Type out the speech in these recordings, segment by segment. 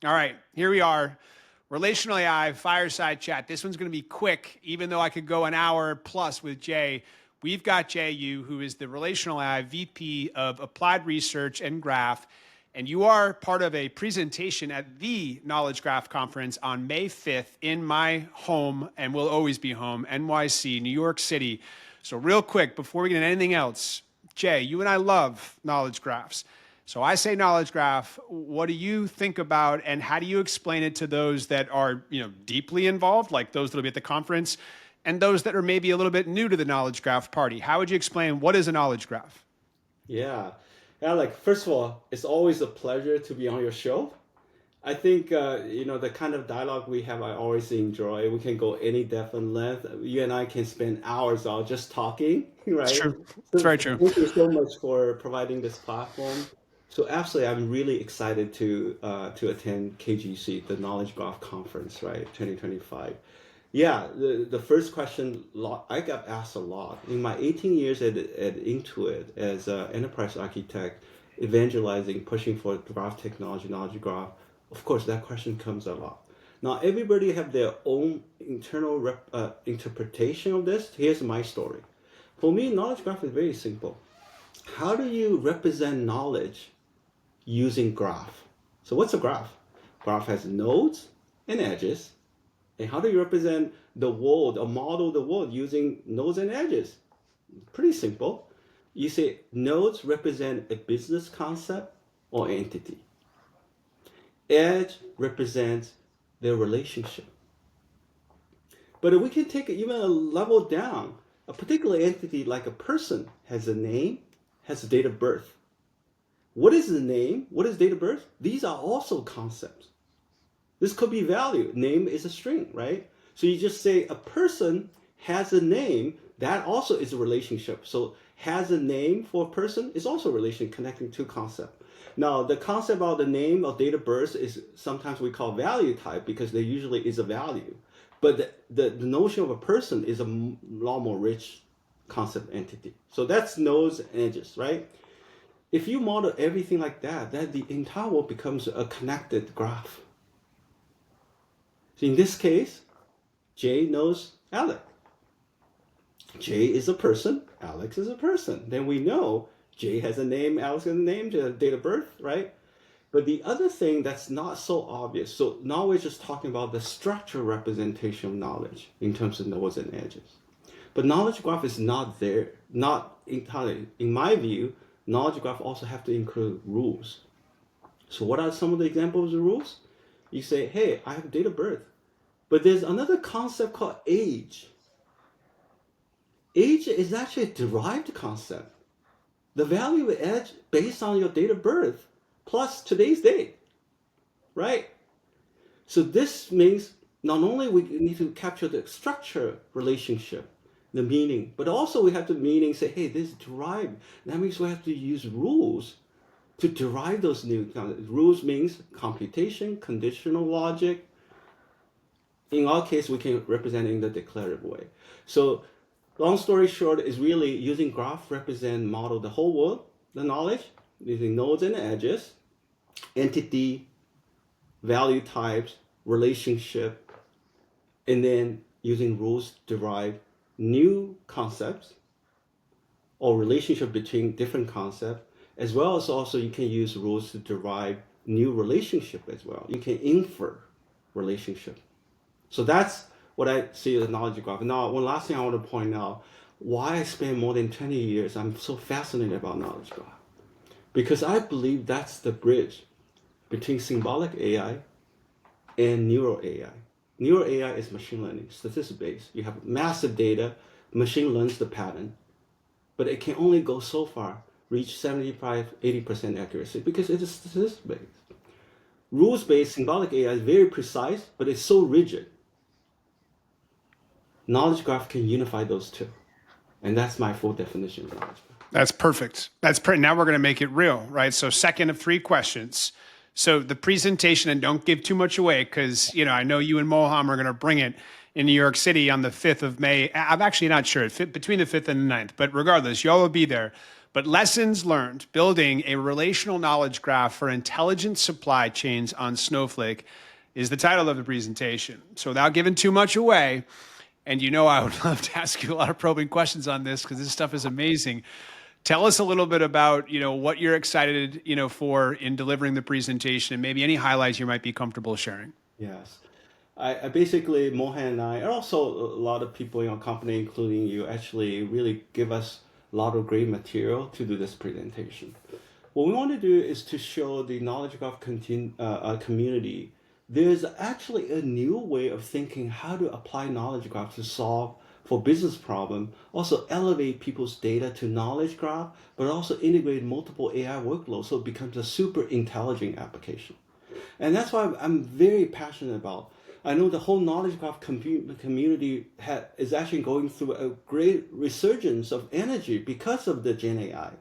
All right, here we are. Relational AI fireside chat. This one's going to be quick, even though I could go an hour plus with Jay. We've got Jay Yu, who is the Relational AI VP of Applied Research and Graph. And you are part of a presentation at the Knowledge Graph Conference on May 5th in my home, and will always be home, NYC, New York City. So real quick, before we get into anything else, Jay, you and I love knowledge graphs. So I say knowledge graph. What do you think about, and how do you explain it to those that are, deeply involved, like those that'll be at the conference, and those that are maybe a little bit new to the knowledge graph party? How would you explain what is a knowledge graph? Yeah. Alec, first of all, it's always a pleasure to be on your show. I think, the kind of dialogue we have, I always enjoy. We can go any depth and length. You and I can spend hours out just talking, It's right? true. It's So very true. thank you so much for providing this platform. So absolutely, I'm really excited to attend KGC, the Knowledge Graph Conference, right, 2025. Yeah, the first question I got asked a lot in my 18 years at Intuit as an enterprise architect, evangelizing, pushing for graph technology, knowledge graph. Of course, that question comes a lot. Now, everybody have their own internal interpretation of this. Here's my story. For me, knowledge graph is very simple. How do you represent knowledge using graph? So what's a graph? Graph has nodes and edges. And how do you represent the world or model the world using nodes and edges? Pretty simple. You say nodes represent a business concept or entity. Edge represents their relationship. But if we can take it even a level down, a particular entity like a person has a name, has a date of birth. What is the name? What is date of birth? These are also concepts. This could be value. Name is a string, right? So you just say a person has a name, that also is a relationship. So has a name for a person is also a relation connecting two concepts. Now, the concept about the name of date of birth is sometimes we call value type because there usually is a value. But the notion of a person is a lot more rich concept entity. So that's nodes and edges, right? If you model everything like that, then the entire world becomes a connected graph. So in this case, Jay knows Alec. Jay is a person, Alex is a person. Then we know Jay has a name, Alex has a name, date of birth, right? But the other thing that's not so obvious, so now we're just talking about the structural representation of knowledge in terms of nodes and edges. But knowledge graph is not there, not entirely. In my view, knowledge graph also have to include rules. So what are some of the examples of rules? You say, hey, I have date of birth. But there's another concept called age. Age is actually a derived concept. The value of age based on your date of birth plus today's date, right? So this means not only we need to capture the structure relationship, the meaning, but also we have to meaning say, hey, this is derived. That means we have to use rules to derive those new concepts. Rules means computation, conditional logic. In our case, we can represent it in the declarative way. So long story short is really using graph represent model the whole world, the knowledge, using nodes and edges, entity, value types, relationship, and then using rules to derive new concepts or relationship between different concepts, as well as also you can use rules to derive new relationship as well. You can infer relationship. So that's what I see as knowledge graph. Now, one last thing I want to point out, why I spent more than 20 years, I'm so fascinated about knowledge graph. Because I believe that's the bridge between symbolic AI and neural AI. Neural AI is machine learning, statistics-based. You have massive data, machine learns the pattern, but it can only go so far, reach 75, 80% accuracy because it is statistics-based. Rules-based symbolic AI is very precise, but it's so rigid. Knowledge graph can unify those two. And that's my full definition of knowledge graph. That's perfect. Now we're going to make it real, right? So second of three questions. So the presentation, and don't give too much away because, I know you and Molham are going to bring it in New York City on the 5th of May. I'm actually not sure, between the 5th and the 9th, but regardless, y'all will be there. But lessons learned building a relational knowledge graph for intelligent supply chains on Snowflake is the title of the presentation. So without giving too much away, and you know I would love to ask you a lot of probing questions on this because this stuff is amazing. Tell us a little bit about, what you're excited, for in delivering the presentation and maybe any highlights you might be comfortable sharing. Yes. I basically, Mohan and I, and also a lot of people in our company, including you, actually really give us a lot of great material to do this presentation. What we want to do is to show the knowledge graph community there's actually a new way of thinking how to apply knowledge graph to solve for business problem, also elevate people's data to knowledge graph, but also integrate multiple AI workloads so it becomes a super intelligent application. And that's why I'm very passionate about. I know the whole knowledge graph community is actually going through a great resurgence of energy because of the Gen AI.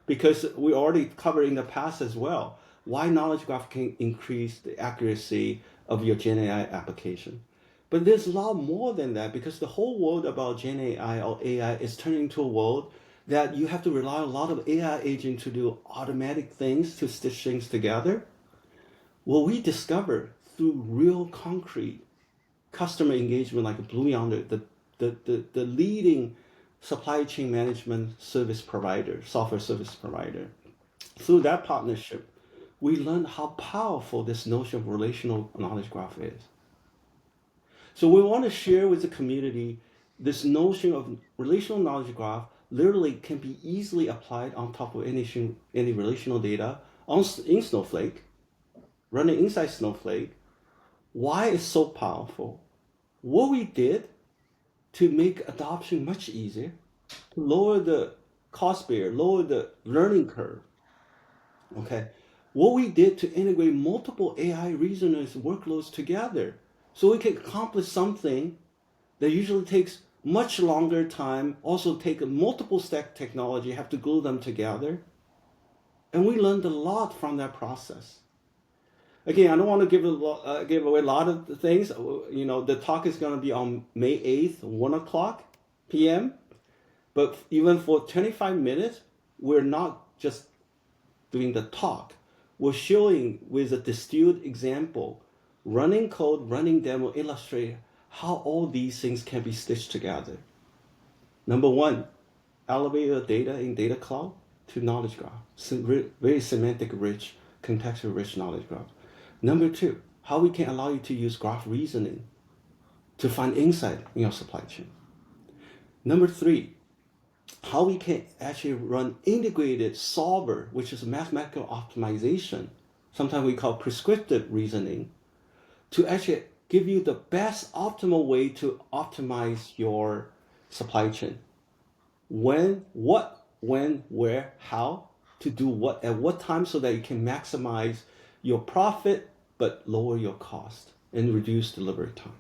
Because we already covered in the past as well, why knowledge graph can increase the accuracy of your Gen AI application. But there's a lot more than that because the whole world about Gen AI or AI is turning into a world that you have to rely on a lot of AI agents to do automatic things to stitch things together. What we discovered through real concrete customer engagement like Blue Yonder, the leading supply chain management service provider, software service provider. Through that partnership, we learned how powerful this notion of relational knowledge graph is. So we want to share with the community this notion of relational knowledge graph literally can be easily applied on top of any relational data in Snowflake, running inside Snowflake. Why it's so powerful? What we did to make adoption much easier, to lower the cost barrier, lower the learning curve. Okay, what we did to integrate multiple AI reasoners workloads together so we can accomplish something that usually takes much longer time, also take a multiple stack technology, have to glue them together. And we learned a lot from that process. Again, I don't want to give away a lot of things. The talk is going to be on May 8th, 1 o'clock p.m. But even for 25 minutes, we're not just doing the talk. We're showing with a distilled example, running code, running demo, illustrate how all these things can be stitched together. Number one, elevate your data in data cloud to knowledge graph. Very semantic rich, contextual rich knowledge graph. Number two, how we can allow you to use graph reasoning to find insight in your supply chain. Number three, how we can actually run integrated solver, which is mathematical optimization, sometimes we call prescriptive reasoning, to actually give you the best optimal way to optimize your supply chain. When, where, how, to do what, at what time so that you can maximize your profit but lower your cost and reduce delivery time.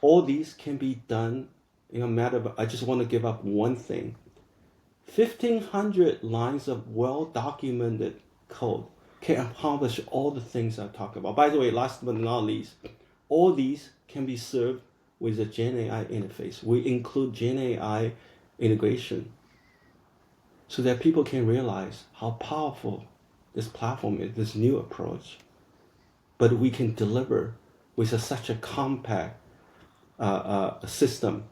All these can be done in a matter of, I just want to give up one thing. 1,500 lines of well-documented code can accomplish all the things I talked about. By the way, last but not least, all these can be served with a Gen AI interface. We include Gen AI integration so that people can realize how powerful this platform is, this new approach. But we can deliver with such a compact system,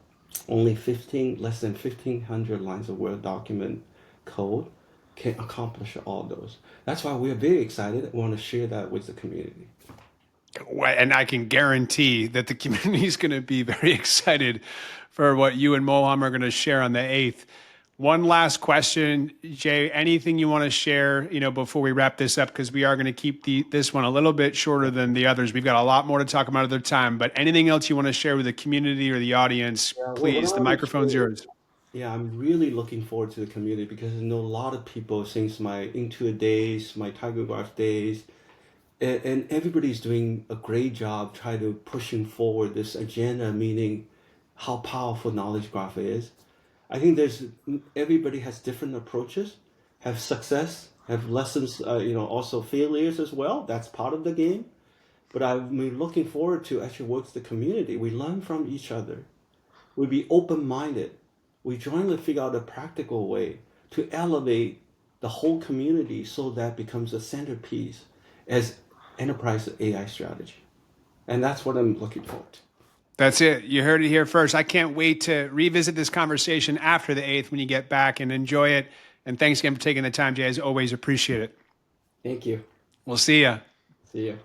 only less than 1,500 lines of Word document code can accomplish all those. That's why we're very excited. We want to share that with the community. And I can guarantee that the community is going to be very excited for what you and Molham are going to share on the 8th. One last question, Jay, anything you want to share, before we wrap this up, because we are going to keep this one a little bit shorter than the others. We've got a lot more to talk about other time, but anything else you want to share with the community or the audience, please, the microphone's yours. Yeah, I'm really looking forward to the community because I know a lot of people since my Intuit days, my Tiger Graph days, and everybody's doing a great job trying to pushing forward this agenda, meaning how powerful knowledge graph is. I think everybody has different approaches, have success, have lessons, also failures as well. That's part of the game. But I'm looking forward to actually work with the community. We learn from each other. We be open-minded. we jointly figure out a practical way to elevate the whole community so that becomes a centerpiece as enterprise AI strategy. And that's what I'm looking forward to. That's it. You heard it here first. I can't wait to revisit this conversation after the 8th when you get back and enjoy it. And thanks again for taking the time, Jay. As always, appreciate it. Thank you. We'll see ya. See you.